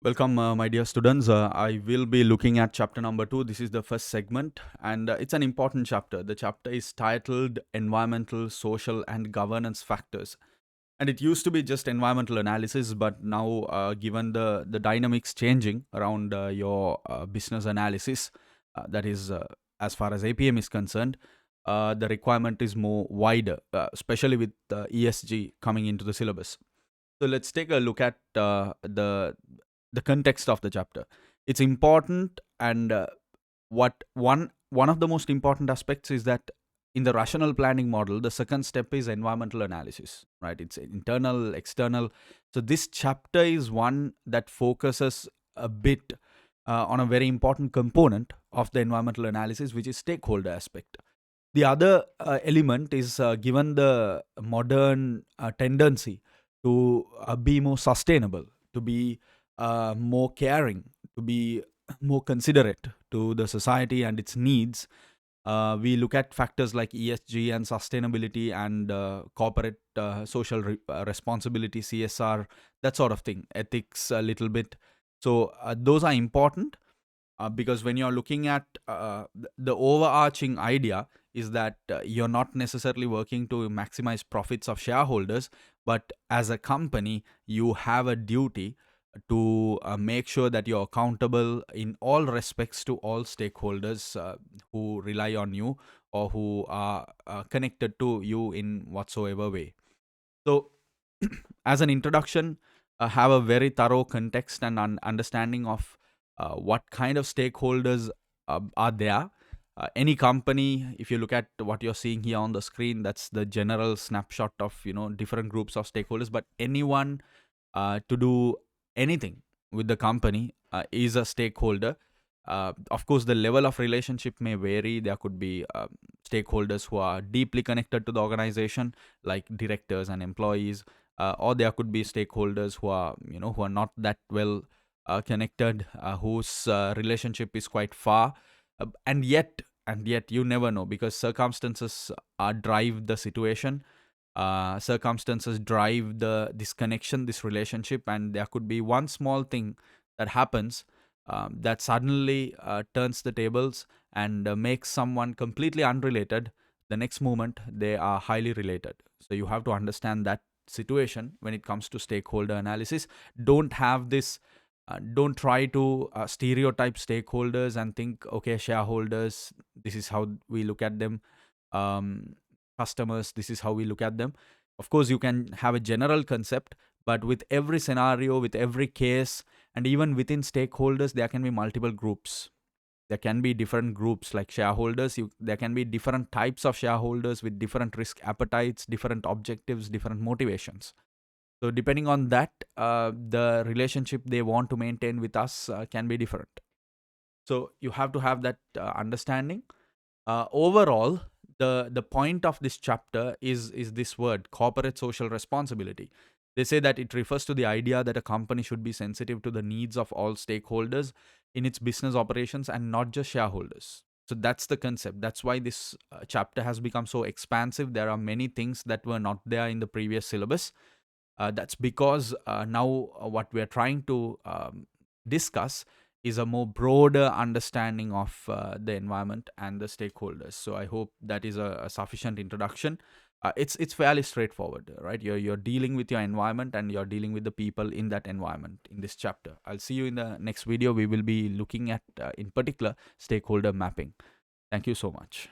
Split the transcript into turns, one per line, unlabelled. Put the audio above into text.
Welcome, my dear students. I will be looking at chapter number 2. This is the first segment, and it's an important chapter. The chapter is titled Environmental, Social, and Governance Factors. And it used to be just environmental analysis, but now, given the dynamics changing around your business analysis, that is, as far as APM is concerned, the requirement is more wider, especially with ESG coming into the syllabus. So let's take a look at the context of the chapter. It's important, and what one of the most important aspects is that in the rational planning model, the second step is environmental analysis. Right? It's internal, external. So this chapter is one that focuses a bit on a very important component of the environmental analysis, which is stakeholder aspect. The other element is given the modern tendency to be more sustainable, to be more caring, to be more considerate to the society and its needs. We look at factors like ESG and sustainability and corporate social responsibility, CSR, that sort of thing, ethics a little bit. So those are important because when you're looking at the overarching idea is that you're not necessarily working to maximize profits of shareholders, but as a company you have a duty to make sure that you're accountable in all respects to all stakeholders who rely on you or who are connected to you in whatsoever way. So as an introduction, have a very thorough context and understanding of what kind of stakeholders are there. Any company, if you look at what you're seeing here on the screen, that's the general snapshot of different groups of stakeholders. But anyone to do anything with the company is a stakeholder. Of course, the level of relationship may vary. There could be stakeholders who are deeply connected to the organization, like directors and employees, or there could be stakeholders who are who are not that well connected, whose relationship is quite far, and yet you never know because circumstances drive the situation. Circumstances drive this connection, this relationship, and there could be one small thing that happens that suddenly turns the tables and makes someone completely unrelated. The next moment, they are highly related. So you have to understand that situation when it comes to stakeholder analysis. Don't have this. Don't try to stereotype stakeholders and think, okay, shareholders, this is how we look at them. Customers, this is how we look at them. Of course, you can have a general concept, but with every scenario, with every case, and even within stakeholders, there can be multiple groups. There can be different groups like shareholders. There can be different types of shareholders with different risk appetites, different objectives, different motivations. So depending on that, the relationship they want to maintain with us can be different. So you have to have that understanding. Overall, the point of this chapter is this word, corporate social responsibility. They say that it refers to the idea that a company should be sensitive to the needs of all stakeholders in its business operations and not just shareholders. So that's the concept. That's why this chapter has become so expansive. There are many things that were not there in the previous syllabus. That's because now what we're trying to discuss is a more broader understanding of the environment and the stakeholders. So I hope that is a sufficient introduction. It's fairly straightforward, right? You're dealing with your environment and you're dealing with the people in that environment in this chapter. I'll see you in the next video. We will be looking at, in particular, stakeholder mapping. Thank you so much.